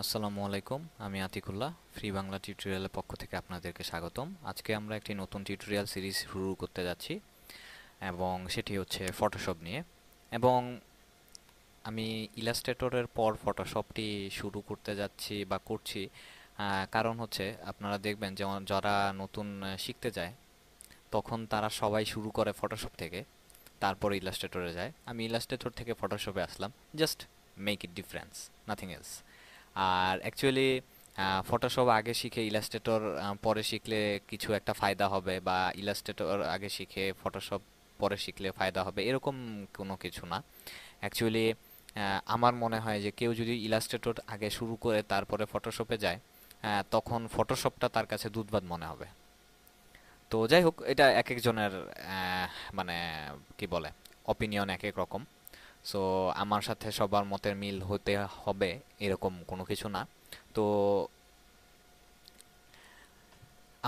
আসসালামু আলাইকুম, আমি আতিকুল্লাহ। ফ্রি বাংলা টিউটোরিয়ালের পক্ষ থেকে আপনাদেরকে স্বাগতম। আজকে আমরা একটি নতুন টিউটোরিয়াল সিরিজ শুরু করতে যাচ্ছি এবং সেটি হচ্ছে ফটোশপ নিয়ে। এবং আমি ইলাস্ট্রেটরের পর ফটোশপটি শুরু করতে যাচ্ছি বা করছি, কারণ হচ্ছে আপনারা দেখবেন যেমন যারা নতুন শিখতে যায় তখন তারা সবাই শুরু করে ফটোশপ থেকে, তারপরে ইলাস্ট্রেটরে যায়। আমি ইলাস্ট্রেটর থেকে ফটোশপে আসলাম, just make it difference, nothing else. আর অ্যাকচুয়ালি ফটোশপ আগে শিখে ইলাস্ট্রেটর পরে শিখলে কিছু একটা ফায়দা হবে, বা ইলাস্ট্রেটর আগে শিখে ফটোশপ পরে শিখলে ফায়দা হবে, এরকম কোনো কিছু না। অ্যাকচুয়ালি আমার মনে হয় যে কেউ যদি ইলাস্ট্রেটর আগে শুরু করে তারপরে ফটোশপে যায়, তখন ফটোশপটা তার কাছে দুধবাদ মনে হবে। তো যাই হোক, এটা এক একজনের মানে কি বলে, অপিনিয়ন এক এক রকম। সো আমার সাথে সবার মতের মিল হতে হবে এরকম কোনো কিছু না। তো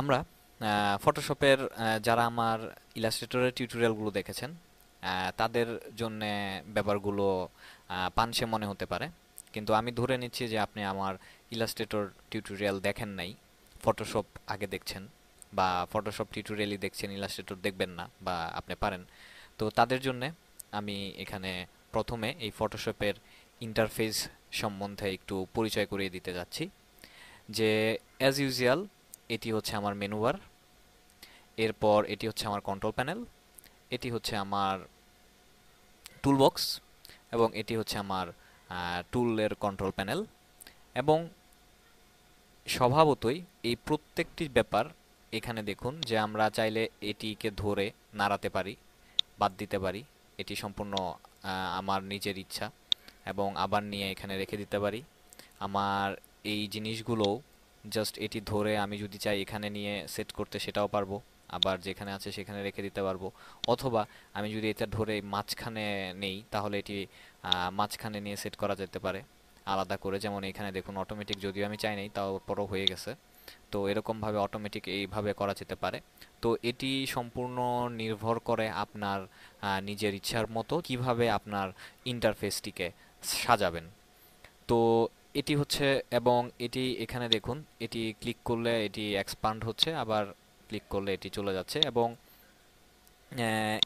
আমরা ফটোশপের যারা আমার ইলাস্ট্রেটরের টিউটোরিয়ালগুলো দেখেছেন, তাদের জন্য ব্যাপারগুলো পানসে মনে হতে পারে, কিন্তু আমি ধরে নিচ্ছি যে আপনি আমার ইলাস্ট্রেটর টিউটোরিয়াল দেখেন নাই, ফটোশপ আগে দেখছেন, বা ফটোশপ টিউটোরিয়ালই দেখছেন, ইলাস্ট্রেটর দেখবেন না বা আপনি পারেন। তো তাদের জন্যে আমি এখানে প্রথমে এই ফটোশপের ইন্টারফেস সম্বন্ধে একটু পরিচয় করিয়ে দিতে যাচ্ছি। যে অ্যাজ ইউজুয়াল এটি হচ্ছে আমার মেনু বার, এরপর এটি হচ্ছে আমার কন্ট্রোল প্যানেল, এটি হচ্ছে আমার টুলবক্স, এবং এটি হচ্ছে আমার টুলের কন্ট্রোল প্যানেল। এবং স্বভাবতই এই প্রত্যেকটি ব্যাপার এখানে দেখুন যে আমরা চাইলে এটিকে ধরে নাড়াতে পারি, বাদ দিতে পারি। এটি সম্পূর্ণ আমার নিজের ইচ্ছা, এবং আবার নিয়ে এখানে রেখে দিতে পারি। আমার এই জিনিসগুলো জাস্ট এটি ধরে আমি যদি চাই এখানে নিয়ে সেট করতে সেটাও পারবো, আবার যেখানে আছে সেখানে রেখে দিতে পারবো। অথবা আমি যদি এটা ধরে মাঝখানে নেই তাহলে এটি মাঝখানে নিয়ে সেট করা যেতে পারে আলাদা করে। যেমন এখানে দেখুন অটোমেটিক, যদিও আমি চাই নাই তারপরও হয়ে গেছে। তো এরকমভাবে অটোমেটিক এইভাবে করা যেতে পারে। তো এটি সম্পূর্ণ নির্ভর করে আপনার নিজের ইচ্ছার মতো কিভাবে আপনার ইন্টারফেসটিকে সাজাবেন। তো এটি হচ্ছে, এবং এটি এখানে দেখুন, এটি ক্লিক করলে এটি এক্সপান্ড হচ্ছে, আবার ক্লিক করলে এটি চলে যাচ্ছে। এবং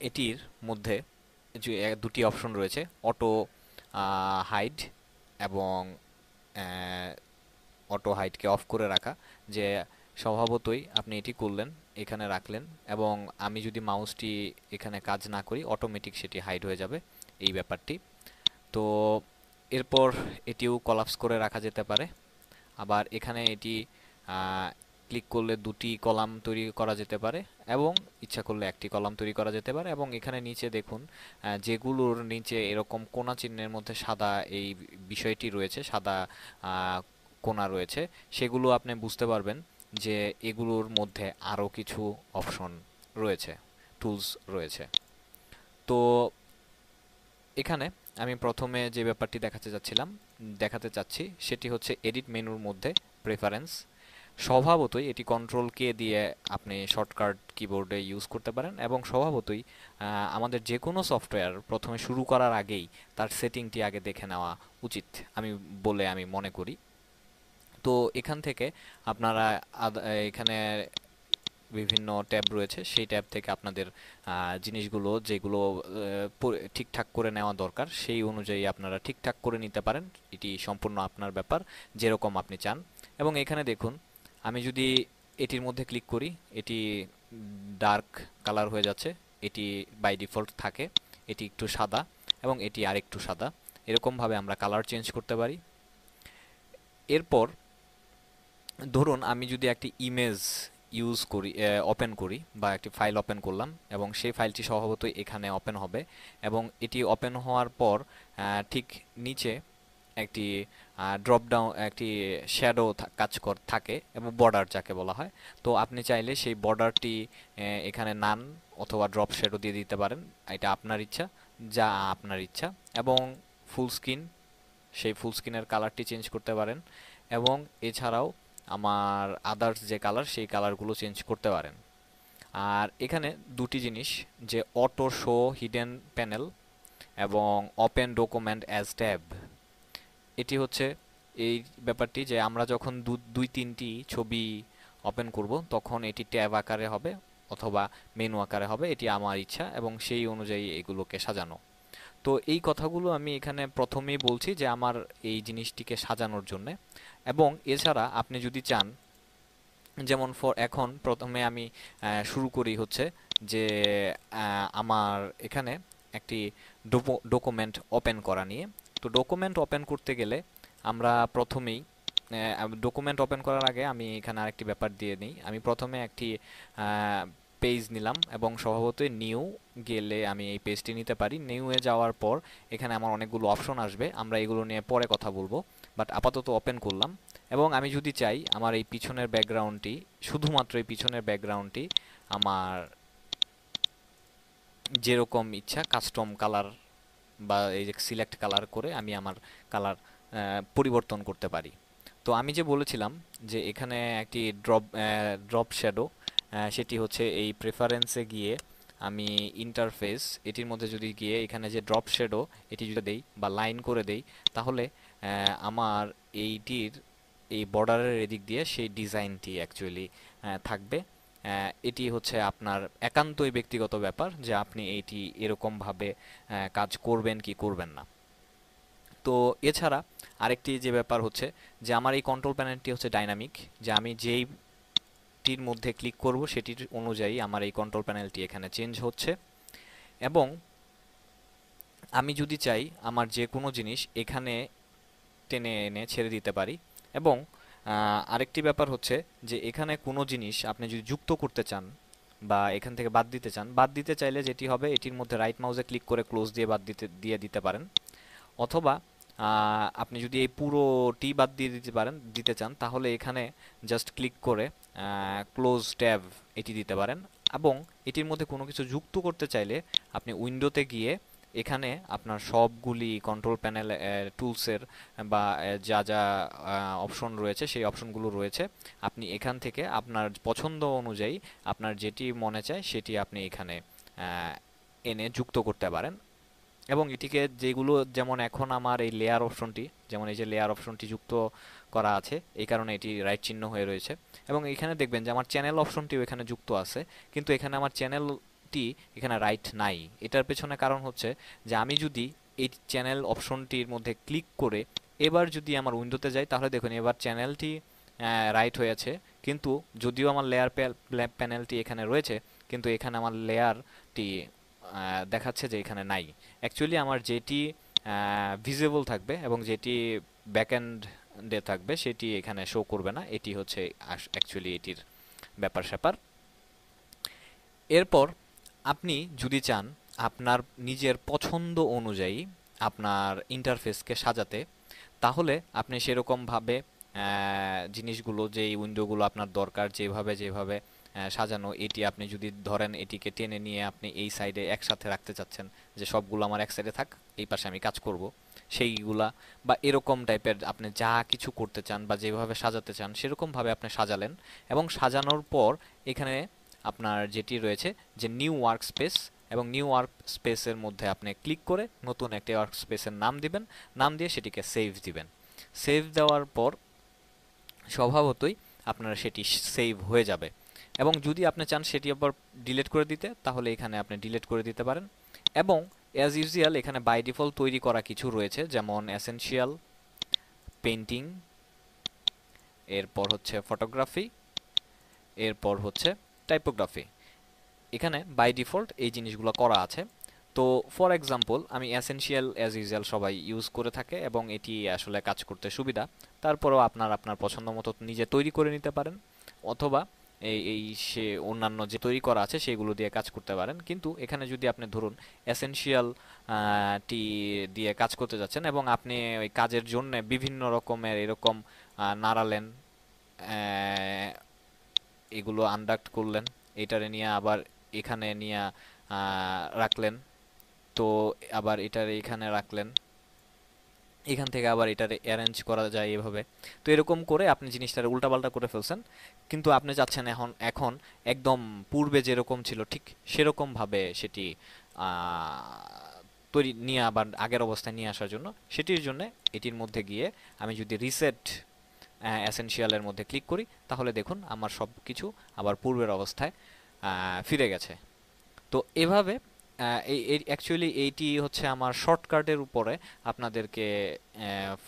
এটির মধ্যে যে দুটি অপশন রয়েছে, অটো হাইড এবং অটো হাইডকে অফ করে রাখা। যে স্বভাবতই আপনি এটি করলেন, এখানে রাখলেন, এবং আমি যদি মাউসটি এখানে কাজ না করি অটোমেটিক সেটি হাইড হয়ে যাবে, এই ব্যাপারটি। তো এরপর এটিও কলাপস করে রাখা যেতে পারে। আবার এখানে এটি ক্লিক করলে দুটি কলাম তৈরি করা যেতে পারে, এবং ইচ্ছা করলে একটি কলাম তৈরি করা যেতে পারে। এবং এখানে নিচে দেখুন, যেগুলোর নিচে এরকম কোণা চিহ্নের মধ্যে সাদা এই বিষয়টি রয়েছে, সাদা আহ, কোণা রয়েছে, সেগুলো আপনি বুঝতে পারবেন যে এগুলোর মধ্যে আরও কিছু অপশন রয়েছে, টুলস রয়েছে। তো এখানে আমি প্রথমে যে ব্যাপারটি দেখাতে চাচ্ছি সেটি হচ্ছে এডিট মেনুর মধ্যে প্রেফারেন্স। স্বভাবতই এটি কন্ট্রোল কে দিয়ে আপনি শর্টকাট কিবোর্ডে ইউজ করতে পারেন, এবং স্বভাবতই আমাদের যে কোনো সফটওয়্যার প্রথমে শুরু করার আগেই তার সেটিংটি আগে দেখে নেওয়া উচিত আমি বলে আমি মনে করি। তো এখান থেকে আপনারা এখানে বিভিন্ন ট্যাব রয়েছে, সেই ট্যাব থেকে আপনাদের জিনিসগুলো যেগুলো ঠিকঠাক করে নেওয়া দরকার সেই অনুযায়ী আপনারা ঠিকঠাক করে নিতে পারেন। এটি সম্পূর্ণ আপনার ব্যাপার, যেরকম আপনি চান। এবং এখানে দেখুন, আমি যদি এটির মধ্যে ক্লিক করি এটি ডার্ক কালার হয়ে যাচ্ছে। এটি বাই ডিফল্ট থাকে, এটি একটু সাদা, এবং এটি আরেকটু সাদা। এরকমভাবে আমরা কালার চেঞ্জ করতে পারি। এরপর ধরুন আমি যদি একটি ইমেজ ওপেন করি, বা একটি ফাইল ওপেন করলাম, এবং সেই ফাইলটি স্বভাবতই এখানে ওপেন হবে। এবং এটি ওপেন হওয়ার পর ঠিক নিচে একটি ড্রপ ডাউন, একটি শ্যাডো থাকে, এবং বর্ডার যাকে বলা হয়। তো আপনি চাইলে সেই বর্ডারটি এখানে নান অথবা ড্রপ শ্যাডো দিয়ে দিতে পারেন, এটা আপনার ইচ্ছা, যা আপনার ইচ্ছা। এবং ফুল স্ক্রিন, সেই ফুল স্ক্রিনের কালারটি চেঞ্জ করতে পারেন। এবং এছাড়াও আমার আদার্স যে কালার সেই কালারগুলো চেঞ্জ করতে পারেন। আর এখানে দুটি জিনিস, যে অটো শো হিডেন প্যানেল এবং ওপেন ডকুমেন্ট অ্যাজ ট্যাব, এটি হচ্ছে এই ব্যাপারটি যে আমরা যখন দুই তিনটি ছবি ওপেন করব তখন এটি ট্যাব আকারে হবে অথবা মেনু আকারে হবে, এটি আমার ইচ্ছা এবং সেই অনুযায়ী এগুলোকে সাজানো। তো এই কথাগুলো আমি এখানে প্রথমেই বলছি যে আমার এই জিনিসটিকে সাজানোর জন্যে। এবং এছাড়া আপনি যদি চান, যেমন এখন প্রথমে আমি শুরু করি হচ্ছে যে আমার এখানে একটি ডকুমেন্ট ওপেন করা নিয়ে। তো ডকুমেন্ট ওপেন করতে গেলে আমরা প্রথমেই ডকুমেন্ট ওপেন করার আগে আমি এখানে আরেকটি ব্যাপার দিয়ে নিই। আমি প্রথমে একটি পেজ নিলাম এবং স্বভাবতই নিউ গেলে আমি এই পেজটি নিতে পারি। নিউয়ে যাওয়ার পর এখানে আমার অনেকগুলো অপশন আসবে, আমরা এগুলো নিয়ে পরে কথা বলবো, বাট আপাতত ওপেন করলাম। এবং আমি যদি চাই আমার এই পিছনের ব্যাকগ্রাউন্ডটি, শুধুমাত্র এই পিছনের ব্যাকগ্রাউন্ডটি আমার যেরকম ইচ্ছা কাস্টম কালার বা এই যে সিলেক্ট কালার করে আমি আমার কালার পরিবর্তন করতে পারি। তো আমি যে বলেছিলাম যে এখানে একটি ড্রপ শ্যাডো, সেটি হচ্ছে এই প্রেফারেন্সে গিয়ে আমি ইন্টারফেস এটির মধ্যে যদি গিয়ে এখানে যে ড্রপ শ্যাডো এটি যদি দেই বা লাইন করে দেই, তাহলে আমার এইটির এই বর্ডারের এদিক দিয়ে সেই ডিজাইনটি অ্যাকচুয়ালি থাকবে। এটি হচ্ছে আপনার একান্তই ব্যক্তিগত ব্যাপার যে আপনি এইটি এরকমভাবে কাজ করবেন কি করবেন না। তো এছাড়া আরেকটি যে ব্যাপার হচ্ছে যে আমার এই কন্ট্রোল প্যানেলটি হচ্ছে ডাইনামিক, যে আমি যেইটির মধ্যে ক্লিক করব সেটির অনুযায়ী আমার এই কন্ট্রোল প্যানেলটি এখানে চেঞ্জ হচ্ছে। এবং আমি যদি চাই আমার যে কোনো জিনিস এখানে টেনে এনে ছেড়ে দিতে পারি। এবং আরেকটি ব্যাপার হচ্ছে যে এখানে কোনো জিনিস আপনি যদি যুক্ত করতে চান বা এখান থেকে বাদ দিতে চান, বাদ দিতে চাইলে যেটি হবে এটির মধ্যে রাইট মাউসে ক্লিক করে ক্লোজ দিয়ে বাদ দিতে পারেন। অথবা আপনি যদি এই পুরোটি বাদ দিয়ে দিতে চান তাহলে এখানে জাস্ট ক্লিক করে ক্লোজ ট্যাব এটি দিতে পারেন। এবং এটির মধ্যে কোনো কিছু যুক্ত করতে চাইলে আপনি উইন্ডোতে গিয়ে এখানে আপনার সবগুলি কন্ট্রোল প্যানেল টুলসের বা যা যা অপশন রয়েছে সেই অপশনগুলো রয়েছে, আপনি এখান থেকে আপনার পছন্দ অনুযায়ী আপনার যেটি মনে চায় সেটি আপনি এখানে এনে যুক্ত করতে পারেন। এবং এটিকে যেগুলো, যেমন এখন আমার এই লেয়ার অপশনটি, যেমন এই যে লেয়ার অপশনটি যুক্ত করা আছে এই কারণে এটি রাইট চিহ্ন হয়ে রয়েছে। এবং এখানে দেখবেন যে আমার চ্যানেল অপশনটিও এখানে যুক্ত আছে, কিন্তু এখানে আমার চ্যানেলটি এখানে রাইট নাই। এটার পেছনে কারণ হচ্ছে যে আমি যদি এই চ্যানেল অপশনটির মধ্যে ক্লিক করে এবার যদি আমার উইন্ডোতে যাই তাহলে দেখুন এবার চ্যানেলটি রাইট হয়েছে, কিন্তু যদিও আমার লেয়ার প্যানেলটি এখানে রয়েছে কিন্তু এখানে আমার লেয়ারটি দেখাচ্ছে যে এখানে নাই। অ্যাকচুয়ালি আমার যেটি ভিজিবল থাকবে এবং যেটি ব্যাকএন্ডে থাকবে সেটি এখানে শো করবে না, এটি হচ্ছে অ্যাকচুয়ালি এটির ব্যাপার স্যাপার। এরপর আপনি যদি চান আপনার নিজের পছন্দ অনুযায়ী আপনার ইন্টারফেসকে সাজাতে, তাহলে আপনি সেরকমভাবে জিনিসগুলো, যেই উইন্ডোগুলো আপনার দরকার যেভাবে যেভাবে সাজানো, এটি আপনি যদি ধরেন এটিকে টেনে নিয়ে আপনি এই সাইডে একসাথে রাখতে চাচ্ছেন যে সবগুলো আমার এক সাইডে থাক, এই পাশে আমি কাজ করব, সেইগুলা বা এরকম টাইপের আপনি যা কিছু করতে চান বা যেভাবে সাজাতে চান সেরকমভাবে আপনি সাজালেন। এবং সাজানোর পর এখানে আপনার যেটি রয়েছে যে নিউ ওয়ার্ক স্পেস, এবং নিউ ওয়ার্ক স্পেসের মধ্যে আপনি ক্লিক করে নতুন একটি ওয়ার্ক স্পেসের নাম দিবেন, নাম দিয়ে সেটিকে সেভ দিবেন। সেভ দেওয়ার পর স্বভাবতই আপনার সেটি সেভ হয়ে যাবে। এবং যদি আপনি চান সেটি আবার ডিলিট করে দিতে তাহলে এখানে আপনি ডিলিট করে দিতে পারেন। এবং অ্যাজ ইউজুয়াল এখানে বাই ডিফল্ট তৈরি করা কিছু রয়েছে, যেমন এসেনশিয়াল, পেইন্টিং, এরপর হচ্ছে ফটোগ্রাফি, এরপর হচ্ছে টাইপোগ্রাফি। এখানে বাই ডিফল্ট এই জিনিসগুলো করা আছে। তো ফর এক্সাম্পল আমি এসেনশিয়াল অ্যাজ ইউজুয়াল সবাই ইউজ করে থাকে এবং এটি আসলে কাজ করতে সুবিধা। তারপরেও আপনার পছন্দ মতো নিজে তৈরি করে নিতে পারেন, অথবা সে অন্যান্য যে তৈরি করা আছে সেগুলো দিয়ে কাজ করতে পারেন। কিন্তু এখানে যদি আপনি ধরুন এসেনশিয়াল টি দিয়ে কাজ করতে যাচ্ছেন এবং আপনি ওই কাজের জন্য বিভিন্ন রকমের এরকম নাড়ালেন, এগুলো আনডাক্ট করলেন, এটারে নিয়ে আবার এখানে নিয়ে রাখলেন, তো আবার এটারে এখানে রাখলেন, এখান থেকে আবার এটারে অ্যারেঞ্জ করা যায় এভাবে। তো এরকম করে আপনি জিনিসটারে উল্টাপাল্টা করে ফেলছেন, কিন্তু আপনি চাচ্ছেন এখন এখন একদম পূর্বে যেরকম ছিল ঠিক সেরকম ভাবে সেটি তৈরি নিয়ে আবার আগের অবস্থায় নিয়ে আসার জন্য, সেটির জন্য এটির মধ্যে গিয়ে আমি যদি রিসেট এসেনশিয়ালের মধ্যে ক্লিক করি, তাহলে দেখুন আমার সব কিছু আবার পূর্বের অবস্থায় ফিরে গেছে। তো এভাবে এই অ্যাকচুয়ালি এইটি হচ্ছে আমার শর্টকাটের উপরে আপনাদেরকে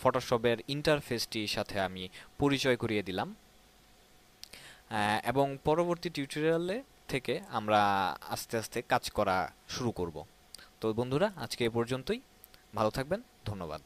ফটোশপের ইন্টারফেসটির সাথে আমি পরিচয় করিয়ে দিলাম। এবং পরবর্তী টিউটোরিয়ালে থেকে আমরা আস্তে আস্তে কাজ করা শুরু করব। তো বন্ধুরা, আজকে এ পর্যন্তই। ভালো থাকবেন। ধন্যবাদ।